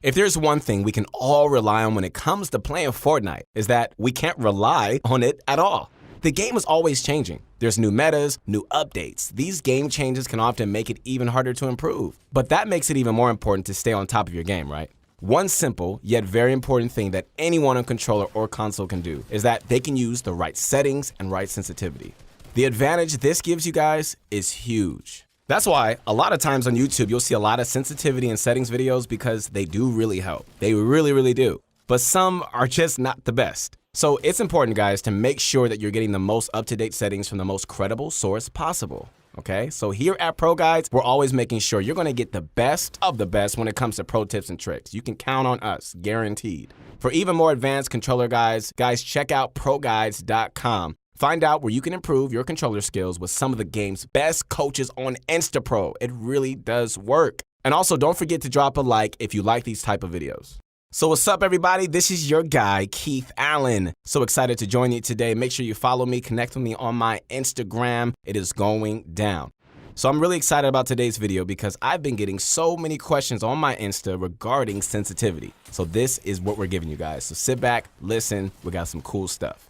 If there's one thing we can all rely on when it comes to playing Fortnite, is that we can't rely on it at all. The game is always changing. There's new metas, new updates. These game changes can often make it even harder to improve. But that makes it even more important to stay on top of your game, right? One simple, yet very important thing that anyone on controller or console can do is that they can use the right settings and right sensitivity. The advantage this gives you guys is huge. That's why a lot of times on YouTube, you'll see a lot of sensitivity and settings videos because they do really help. They really, really do. But some are just not the best. So it's important, guys, to make sure that you're getting the most up-to-date settings from the most credible source possible. Okay, so here at ProGuides, we're always making sure you're gonna get the best of the best when it comes to pro tips and tricks. You can count on us, guaranteed. For even more advanced controller guides, check out ProGuides.com. Find out where you can improve your controller skills with some of the game's best coaches on InstaPro. It really does work. And also, don't forget to drop a like if you like these type of videos. So what's up, everybody? This is your guy, Keith Allen. So excited to join you today. Make sure you follow me, connect with me on my Instagram. It is going down. So I'm really excited about today's video because I've been getting so many questions on my Insta regarding sensitivity. So this is what we're giving you guys. So sit back, listen, we got some cool stuff.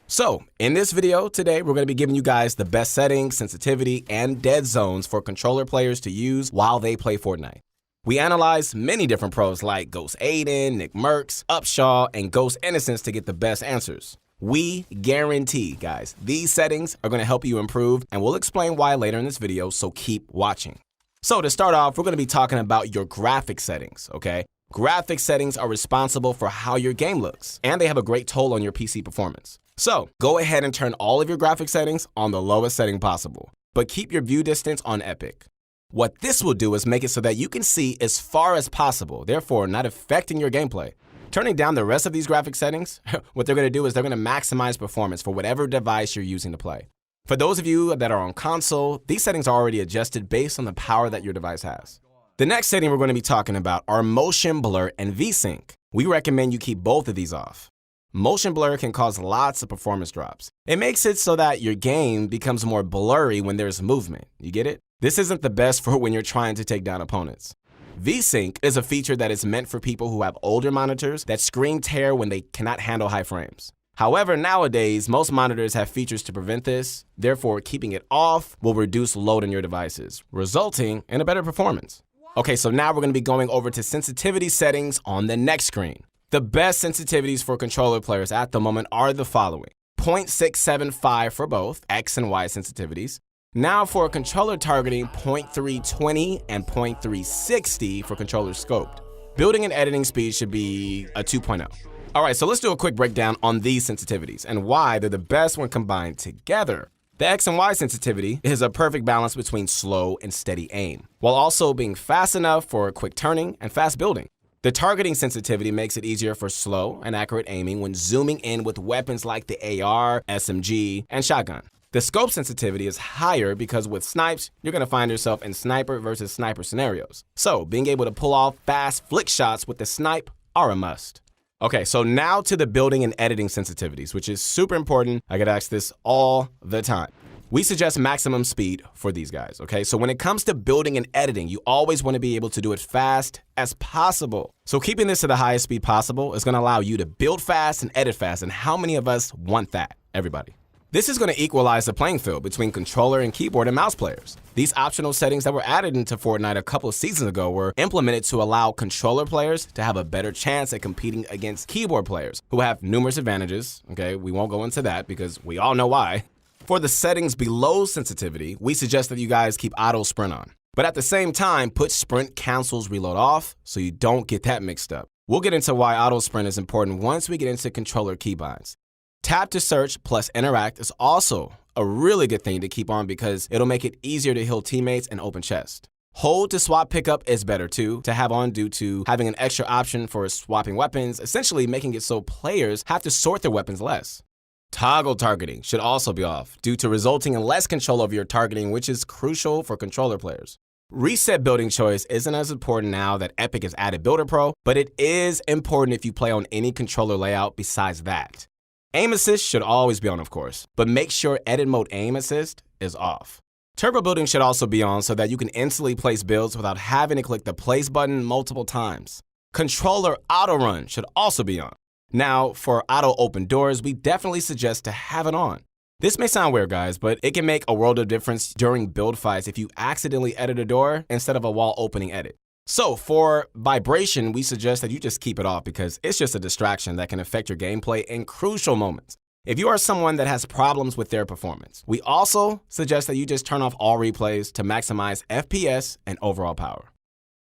So in this video today, we're going to be giving you guys the best settings, sensitivity, and dead zones for controller players to use while they play Fortnite. We analyzed many different pros like Ghost Aiden, Nick Merckx, Upshaw, and Ghost Innocence to get the best answers. We guarantee, guys, these settings are going to help you improve, and we'll explain why later in this video, so keep watching. So to start off, we're going to be talking about your graphic settings, okay? Graphic settings are responsible for how your game looks, and they have a great toll on your PC performance. So go ahead and turn all of your graphic settings on the lowest setting possible, but keep your view distance on epic. What this will do is make it so that you can see as far as possible, therefore not affecting your gameplay. Turning down the rest of these graphic settings, what they're going to do is they're going to maximize performance for whatever device you're using to play. For those of you that are on console, these settings are already adjusted based on the power that your device has. The next setting we're going to be talking about are motion blur and VSync. We recommend you keep both of these off. Motion blur can cause lots of performance drops. It makes it so that your game becomes more blurry when there's movement. You get it? This isn't the best for when you're trying to take down opponents. VSync is a feature that is meant for people who have older monitors that screen tear when they cannot handle high frames. However, nowadays, most monitors have features to prevent this. Therefore, keeping it off will reduce load on your devices, resulting in a better performance. Okay, so now we're going to be going over to sensitivity settings on the next screen. The best sensitivities for controller players at the moment are the following: 0.675 for both X and Y sensitivities. Now for controller targeting, 0.320 and 0.360 for controller scoped. Building and editing speed should be a 2.0. All right, so let's do a quick breakdown on these sensitivities and why they're the best when combined together. The X and Y sensitivity is a perfect balance between slow and steady aim, while also being fast enough for quick turning and fast building. The targeting sensitivity makes it easier for slow and accurate aiming when zooming in with weapons like the AR, SMG, and shotgun. The scope sensitivity is higher because with snipes, you're going to find yourself in sniper versus sniper scenarios. So being able to pull off fast flick shots with the snipe are a must. Okay, so now to the building and editing sensitivities, which is super important. I get asked this all the time. We suggest maximum speed for these guys, okay? So when it comes to building and editing, you always want to be able to do it fast as possible. So keeping this to the highest speed possible is going to allow you to build fast and edit fast. And how many of us want that? Everybody. This is going to equalize the playing field between controller and keyboard and mouse players. These optional settings that were added into Fortnite a couple of seasons ago were implemented to allow controller players to have a better chance at competing against keyboard players who have numerous advantages. Okay, we won't go into that because we all know why. For the settings below sensitivity, we suggest that you guys keep auto sprint on. But at the same time, put sprint cancels reload off so you don't get that mixed up. We'll get into why auto sprint is important once we get into controller keybinds. Tap to search plus interact is also a really good thing to keep on because it'll make it easier to heal teammates and open chest. Hold to swap pickup is better too to have on due to having an extra option for swapping weapons, essentially making it so players have to sort their weapons less. Toggle targeting should also be off due to resulting in less control over your targeting, which is crucial for controller players. Reset building choice isn't as important now that Epic has added Builder Pro, but it is important if you play on any controller layout besides that. Aim assist should always be on, of course, but make sure edit mode aim assist is off. Turbo building should also be on so that you can instantly place builds without having to click the place button multiple times. Controller auto run should also be on. Now, for auto open doors, we definitely suggest to have it on. This may sound weird, guys, but it can make a world of difference during build fights if you accidentally edit a door instead of a wall opening edit. So for vibration, we suggest that you just keep it off because it's just a distraction that can affect your gameplay in crucial moments. If you are someone that has problems with their performance, we also suggest that you just turn off all replays to maximize FPS and overall power.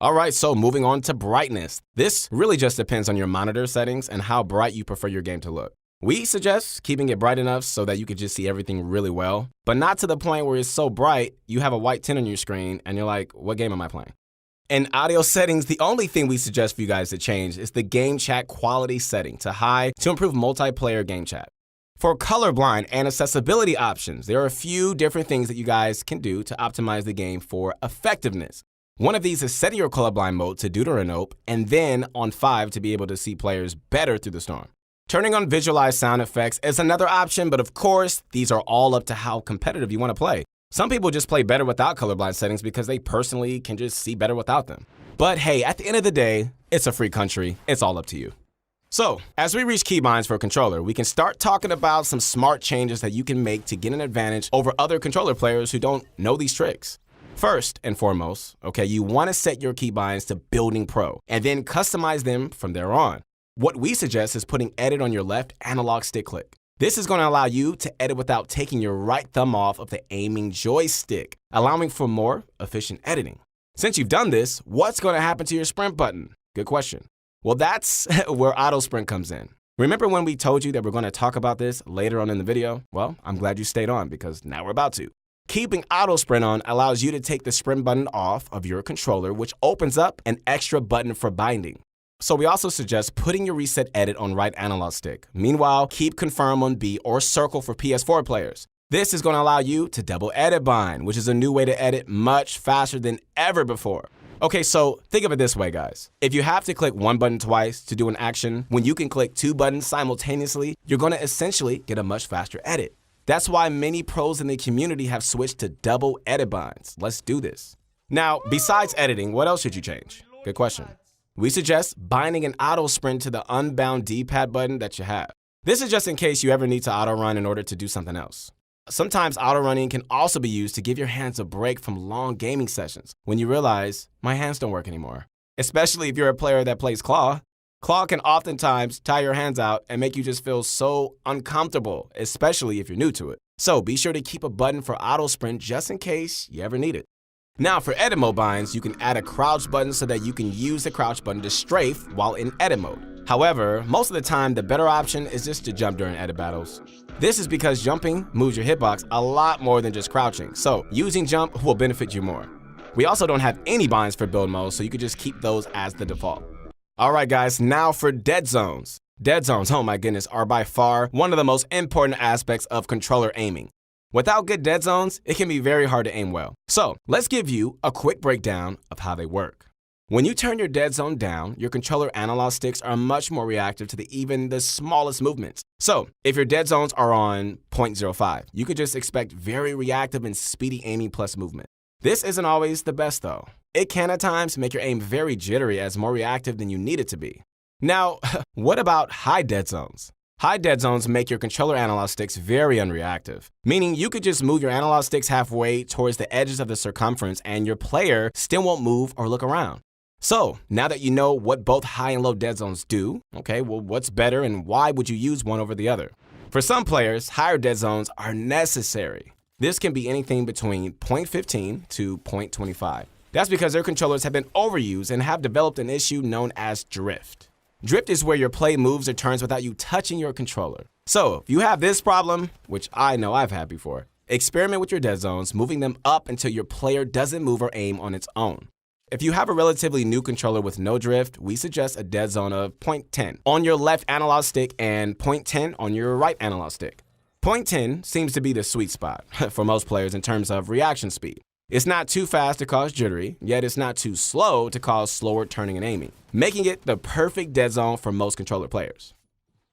All right, so moving on to brightness. This really just depends on your monitor settings and how bright you prefer your game to look. We suggest keeping it bright enough so that you can just see everything really well, but not to the point where it's so bright you have a white tint on your screen and you're like, what game am I playing? In audio settings, the only thing we suggest for you guys to change is the game chat quality setting to high to improve multiplayer game chat. For colorblind and accessibility options, there are a few different things that you guys can do to optimize the game for effectiveness. One of these is setting your colorblind mode to deuteranope and then on 5 to be able to see players better through the storm. Turning on visualized sound effects is another option, but of course, these are all up to how competitive you want to play. Some people just play better without colorblind settings because they personally can just see better without them. But hey, at the end of the day, it's a free country. It's all up to you. So, as we reach keybinds for a controller, we can start talking about some smart changes that you can make to get an advantage over other controller players who don't know these tricks. First and foremost, you want to set your keybinds to Building Pro and then customize them from there on. What we suggest is putting edit on your left analog stick click. This is going to allow you to edit without taking your right thumb off of the aiming joystick, allowing for more efficient editing. Since you've done this, what's going to happen to your sprint button? Good question. Well, that's where auto sprint comes in. Remember when we told you that we're going to talk about this later on in the video? Well, I'm glad you stayed on because now we're about to. Keeping auto sprint on allows you to take the sprint button off of your controller, which opens up an extra button for binding. So we also suggest putting your reset edit on right analog stick. Meanwhile, keep confirm on B or circle for PS4 players. This is going to allow you to double edit bind, which is a new way to edit much faster than ever before. Okay, so think of it this way, guys. If you have to click one button twice to do an action, when you can click 2 buttons simultaneously, you're going to essentially get a much faster edit. That's why many pros in the community have switched to double edit binds. Let's do this. Now, besides editing, what else should you change? Good question. We suggest binding an auto sprint to the unbound D-pad button that you have. This is just in case you ever need to auto run in order to do something else. Sometimes auto running can also be used to give your hands a break from long gaming sessions when you realize my hands don't work anymore. Especially if you're a player that plays claw. Claw can oftentimes tie your hands out and make you just feel so uncomfortable, especially if you're new to it. So be sure to keep a button for auto sprint just in case you ever need it. Now for edit mode binds, you can add a crouch button so that you can use the crouch button to strafe while in edit mode. However, most of the time, the better option is just to jump during edit battles. This is because jumping moves your hitbox a lot more than just crouching, so using jump will benefit you more. We also don't have any binds for build mode, so you can just keep those as the default. All right, guys, now for dead zones. Dead zones, oh my goodness, are by far one of the most important aspects of controller aiming. Without good dead zones, it can be very hard to aim well. So let's give you a quick breakdown of how they work. When you turn your dead zone down, your controller analog sticks are much more reactive to even the smallest movements. So if your dead zones are on 0.05, you could just expect very reactive and speedy aiming plus movement. This isn't always the best though. It can at times make your aim very jittery as more reactive than you need it to be. Now, what about high dead zones? High dead zones make your controller analog sticks very unreactive, meaning you could just move your analog sticks halfway towards the edges of the circumference and your player still won't move or look around. So now that you know what both high and low dead zones do, what's better and why would you use one over the other? For some players, higher dead zones are necessary. This can be anything between 0.15 to 0.25. That's because their controllers have been overused and have developed an issue known as drift. Drift is where your play moves or turns without you touching your controller. So if you have this problem, which I know I've had before, experiment with your dead zones, moving them up until your player doesn't move or aim on its own. If you have a relatively new controller with no drift, we suggest a dead zone of 0.10 on your left analog stick and 0.10 on your right analog stick. 0.10 seems to be the sweet spot for most players in terms of reaction speed. It's not too fast to cause jittery, yet it's not too slow to cause slower turning and aiming, making it the perfect dead zone for most controller players.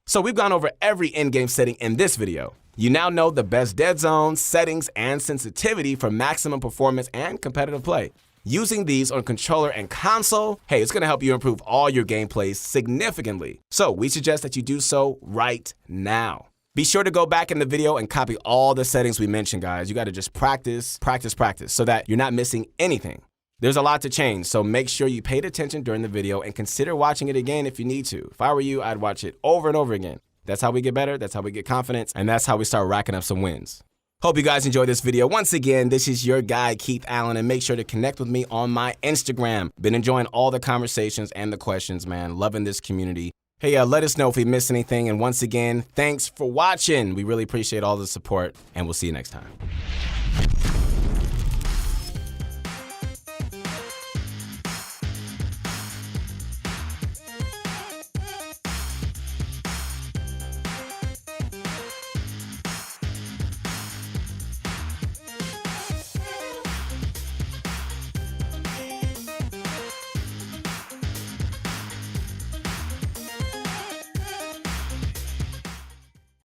So we've gone over every in-game setting in this video. You now know the best dead zones, settings, and sensitivity for maximum performance and competitive play. Using these on controller and console, hey, it's gonna help you improve all your gameplays significantly. So we suggest that you do so right now. Be sure to go back in the video and copy all the settings we mentioned, guys. You gotta just practice, practice, practice so that you're not missing anything. There's a lot to change, so make sure you paid attention during the video and consider watching it again if you need to. If I were you, I'd watch it over and over again. That's how we get better, that's how we get confidence, and that's how we start racking up some wins. Hope you guys enjoyed this video. Once again, this is your guy, Keith Allen, and make sure to connect with me on my Instagram. Been enjoying all the conversations and the questions, man. Loving this community. Hey, let us know if we missed anything. And once again, thanks for watching. We really appreciate all the support, and we'll see you next time.